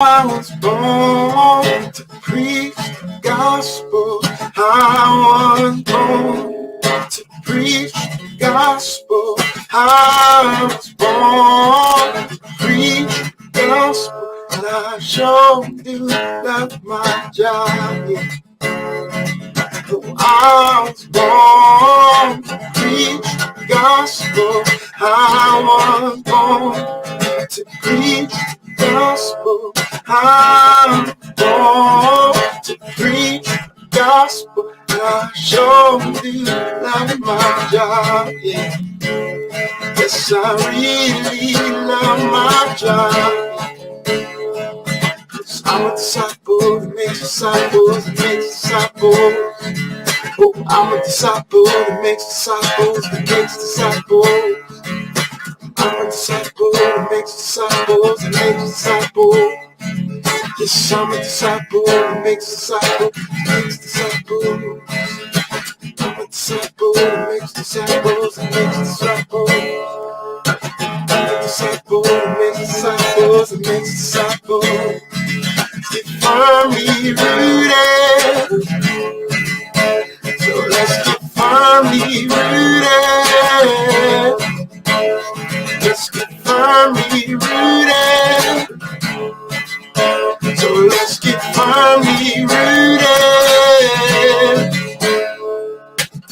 I was born to preach the gospel. I was born to preach the gospel. I was born to preach the gospel. And I sure do love my job. Yeah. I was born to preach the gospel. I was born to preach the gospel. I'm born to preach the gospel. And I sure do love my job. Yeah. Yes, I really love my job. I'm a disciple that makes disciples that makes disciples. Oh, I'm a disciple that makes disciples that makes disciples. I'm a disciple that makes disciples that makes disciples. Yes, I'm a disciple that makes disciples that makes disciples. I'm a disciple that makes disciples that makes disciples. I'm a disciple that makes disciples that makes disciples. Get firmly rooted. So let's get firmly rooted. Let's get firmly rooted. So let's get firmly rooted.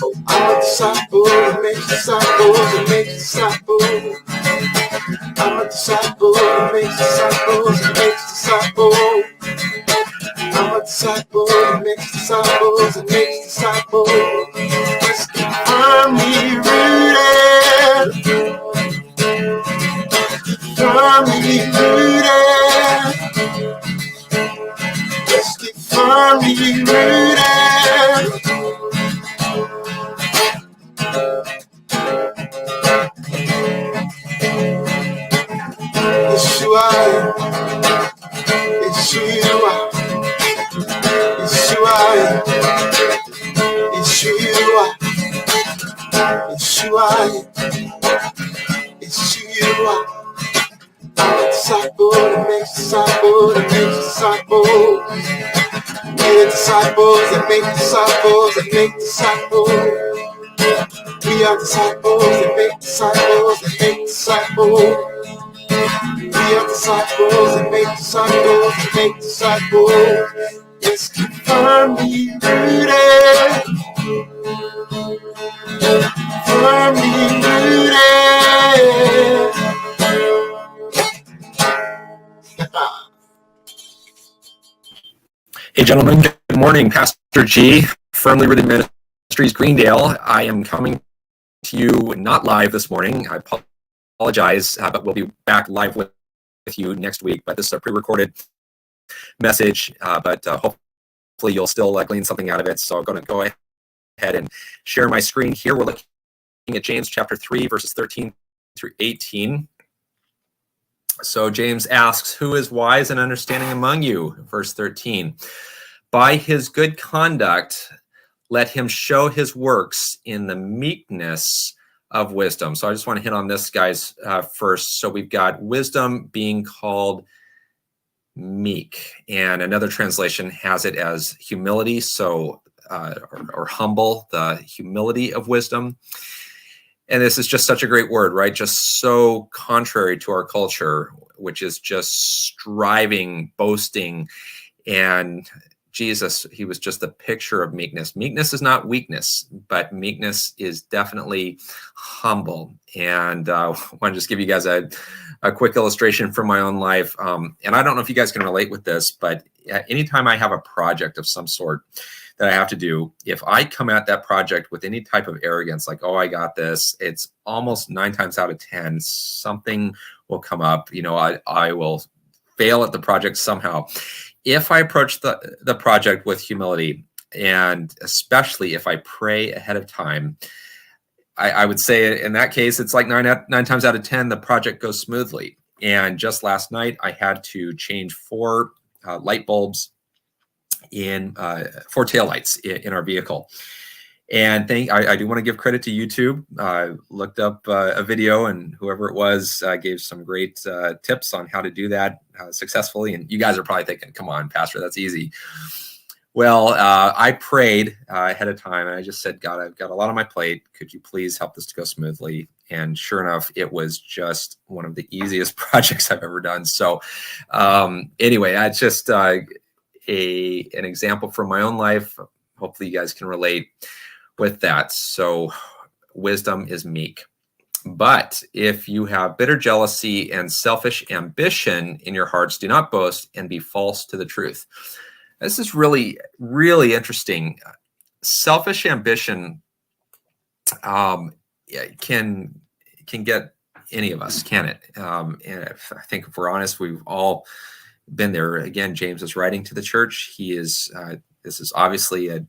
Oh, I'm a disciple that makes disciples that makes disciples. I'm a disciple that makes disciples that makes disciples. I'm a disciple that makes disciples that makes disciples. Let's get firmly rooted. Firmly rooted. Let's get firmly rooted. Yeshua, Yeshua, Yeshua, Yeshua, Yeshua, Yeshua. I'm a disciple that makes disciples that makes disciples. We are disciples that make disciples that make disciples. We are disciples that make disciples that make disciples. We are disciples that make disciples that make disciples. Let's get firmly rooted. Firmly rooted. Hey, gentlemen, good morning. Pastor G, Firmly Rooted Ministries, Greendale. I am coming to you not live this morning. I apologize, but we'll be back live with you next week. But this is a pre-recorded message, but hopefully you'll still glean something out of it. So I'm going to go ahead and share my screen here. We're looking at James chapter 3, verses 13 through 18. So James asks, who is wise and understanding among you? Verse 13. By his good conduct, let him show his works in the meekness of wisdom. So I just want to hit on this, guys, first. So we've got wisdom being called meek, and another translation has it as humility, so or humble, the humility of wisdom. And this is just such a great word, right? Just so contrary to our culture, which is just striving, boasting. And Jesus, he was just the picture of meekness. Meekness is not weakness, but meekness is definitely humble. And I want to just give you guys a quick illustration from my own life. And I don't know if you guys can relate with this, but anytime I have a project of some sort that I have to do, if I come at that project with any type of arrogance, like, oh, I got this, it's almost 9 times out of 10, something will come up. You know, I will fail at the project somehow. If I approach the project with humility, and especially if I pray ahead of time, I would say in that case, it's like 9 times out of 10, the project goes smoothly. And just last night, I had to change 4 light bulbs in 4 taillights in our vehicle. And I do want to give credit to YouTube. Looked up a video, and whoever it was gave some great tips on how to do that successfully. And you guys are probably thinking, come on, Pastor, that's easy. Well, I prayed ahead of time, and I just said, God, I've got a lot on my plate. Could you please help this to go smoothly? And sure enough, it was just one of the easiest projects I've ever done. So anyway, that's just an example from my own life. Hopefully you guys can relate with that. So wisdom is meek. But if you have bitter jealousy and selfish ambition in your hearts, do not boast and be false to the truth. This is really, really interesting. Selfish ambition can get any of us, can it? And I think if we're honest, we've all been there. Again, James is writing to the church. This is obviously a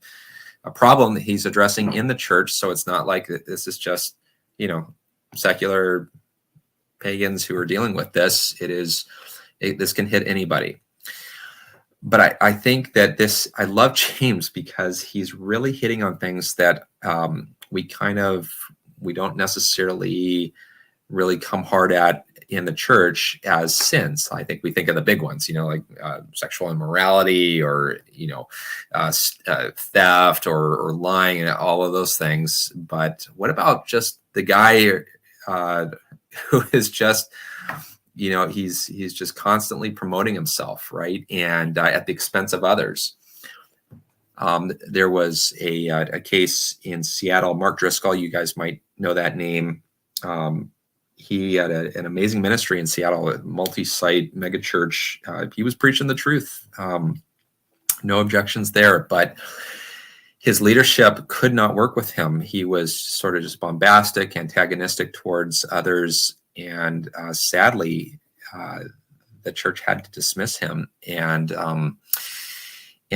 problem that he's addressing in the church. So it's not like this is just, secular pagans who are dealing with this. This can hit anybody. But I think that I love James because he's really hitting on things that we don't necessarily really come hard at in the church as sins. I think we think of the big ones, like sexual immorality or, theft or lying and all of those things. But what about just the guy who is just, he's just constantly promoting himself, right? And at the expense of others. There was a case in Seattle, Mark Driscoll, you guys might know that name. He had an amazing ministry in Seattle, a multi-site mega church. He was preaching the truth. No objections there, but his leadership could not work with him. He was sort of just bombastic, antagonistic towards others. And sadly, the church had to dismiss him. And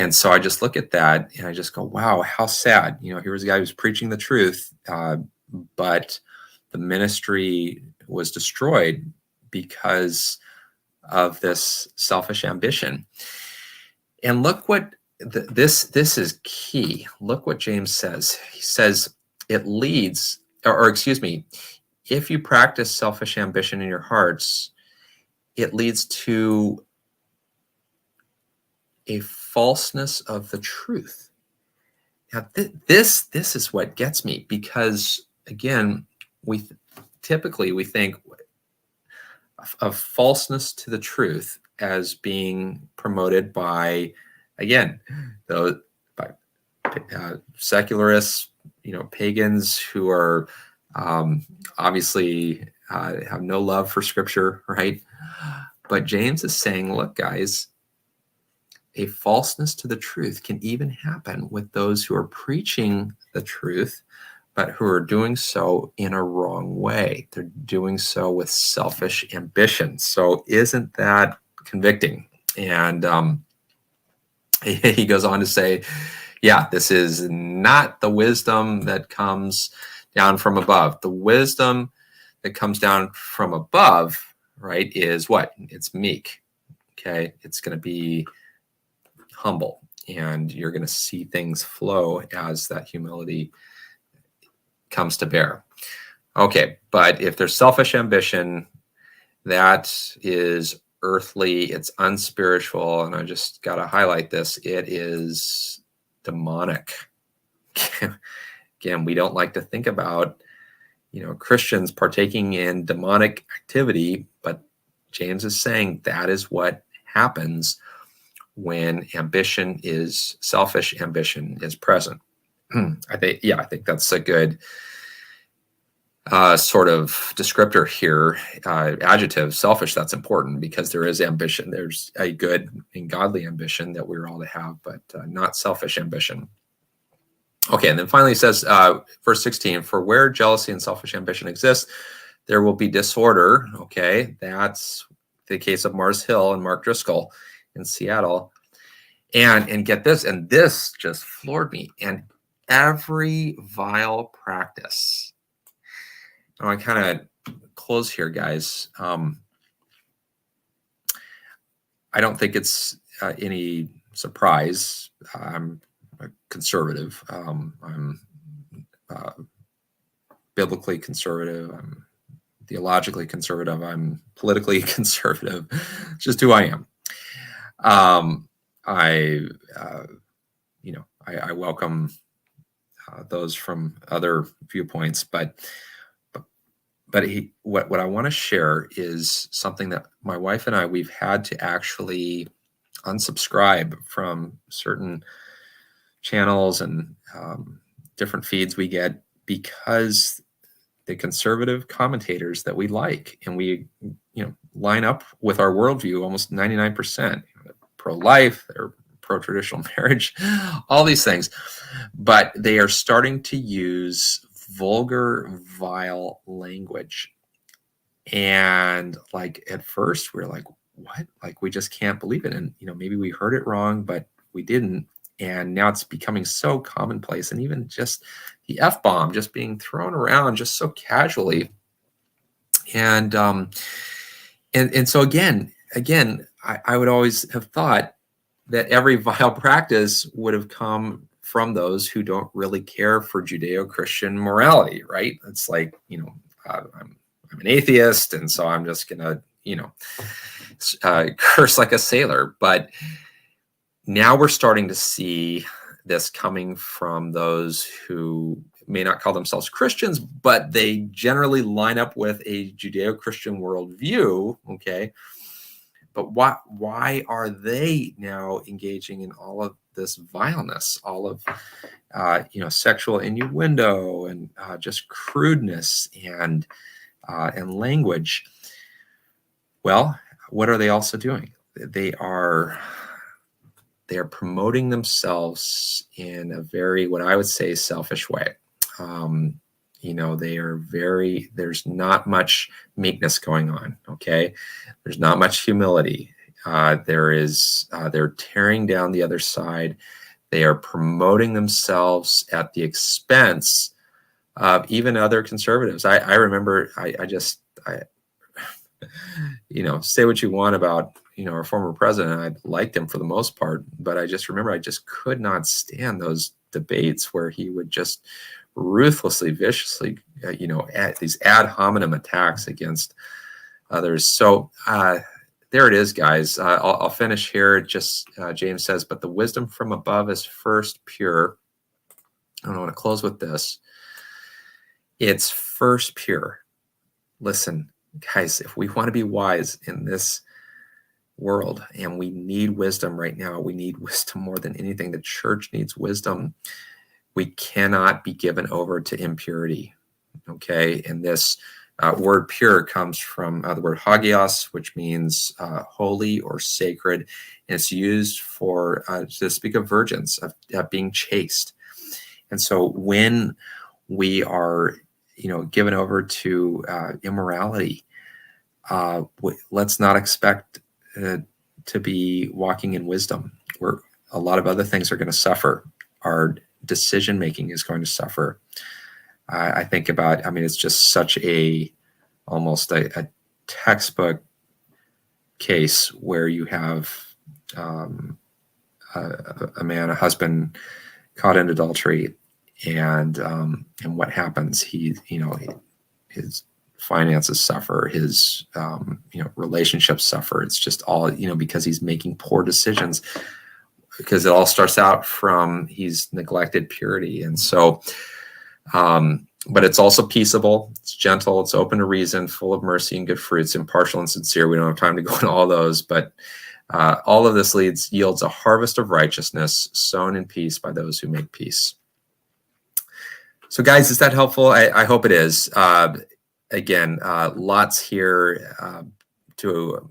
so I just look at that and I just go, wow, how sad. Here was a guy who was preaching the truth, but the ministry was destroyed because of this selfish ambition. And look what this is key. Look what James says. He says it leads, or excuse me, if you practice selfish ambition in your hearts, it leads to a falseness of the truth. Now, this is what gets me, because again, we typically think of falseness to the truth as being promoted by, again, secularists, pagans who are obviously have no love for Scripture, right? But James is saying, look, guys, a falseness to the truth can even happen with those who are preaching the truth, but who are doing so in a wrong way. They're doing so with selfish ambition. So isn't that convicting? And he goes on to say, yeah, this is not the wisdom that comes down from above. The wisdom that comes down from above, right, is what? It's meek. Okay, it's going to be humble, and you're going to see things flow as that humility comes to bear. Okay, but if there's selfish ambition, that is earthly, it's unspiritual, and I just got to highlight this, it is demonic. Again, we don't like to think about, Christians partaking in demonic activity, but James is saying that is what happens when selfish ambition is present. I think that's a good sort of descriptor here. Adjective, selfish, that's important because there is ambition. There's a good and godly ambition that we're all to have, but not selfish ambition. Okay, and then finally it says, verse 16, for where jealousy and selfish ambition exist, there will be disorder. Okay, that's the case of Mars Hill and Mark Driscoll in Seattle. And get this, and this just floored me, and every vile practice. Now I kind of close here, guys. I don't think it's any surprise. I'm a conservative. I'm biblically conservative. I'm theologically conservative. I'm politically conservative. It's just who I am. I welcome those from other viewpoints, but what I want to share is something that my wife and we've had to actually unsubscribe from certain channels and different feeds we get, because the conservative commentators that we like and we line up with our worldview almost 99%, pro-life, they're pro-traditional marriage, all these things, but they are starting to use vulgar, vile language. And like at first we're like, what? Like, we just can't believe it. And maybe we heard it wrong, but we didn't. And now it's becoming so commonplace, and even just the F-bomb just being thrown around just so casually. And so again, I would always have thought that every vile practice would have come from those who don't really care for Judeo-Christian morality, right? It's like, I'm an atheist, and so I'm just gonna, curse like a sailor. But now we're starting to see this coming from those who may not call themselves Christians, but they generally line up with a Judeo-Christian worldview, okay? But why are they now engaging in all of this vileness, all of sexual innuendo and just crudeness and language? Well, what are they also doing? They are promoting themselves in a very, what I would say, selfish way. They are there's not much meekness going on. Okay. There's not much humility. They're tearing down the other side. They are promoting themselves at the expense of even other conservatives. I remember, say what you want about, our former president. I liked him for the most part, but I just remember I just could not stand those debates where he would just ruthlessly, viciously, at these ad hominem attacks against others. So there it is, guys. I'll finish here. Just James says, but the wisdom from above is first pure. And I want to close with this. It's first pure. Listen, guys, if we want to be wise in this world, and we need wisdom right now, we need wisdom more than anything. The church needs wisdom. We cannot be given over to impurity. Okay. And this word pure comes from the word hagios, which means holy or sacred. And it's used for to speak of virgins, of being chaste. And so when we are, given over to immorality, let's not expect to be walking in wisdom, where a lot of other things are going to suffer. Our decision making is going to suffer. I think about, it's just such almost a textbook case where you have a husband caught in adultery, and what happens? His finances suffer, his relationships suffer. It's just all because he's making poor decisions, because it all starts out from he's neglected purity. And so but it's also peaceable, it's gentle, it's open to reason, full of mercy and good fruits, impartial and sincere. We don't have time to go into all those, but all of this yields a harvest of righteousness sown in peace by those who make peace. So guys, is that helpful? I hope it is. Again, lots here to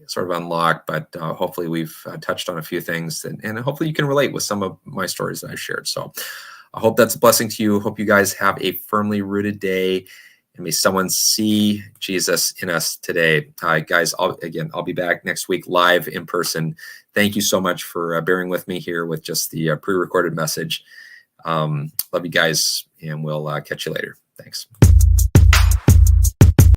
sort of unlock, but hopefully we've touched on a few things, and hopefully you can relate with some of my stories that I've shared. So I hope that's a blessing to you. Hope you guys have a firmly rooted day, and may someone see Jesus in us today. Guys, I'll be back next week live in person. Thank you so much for bearing with me here with just the pre-recorded message. Love you guys, and we'll catch you later. Thanks.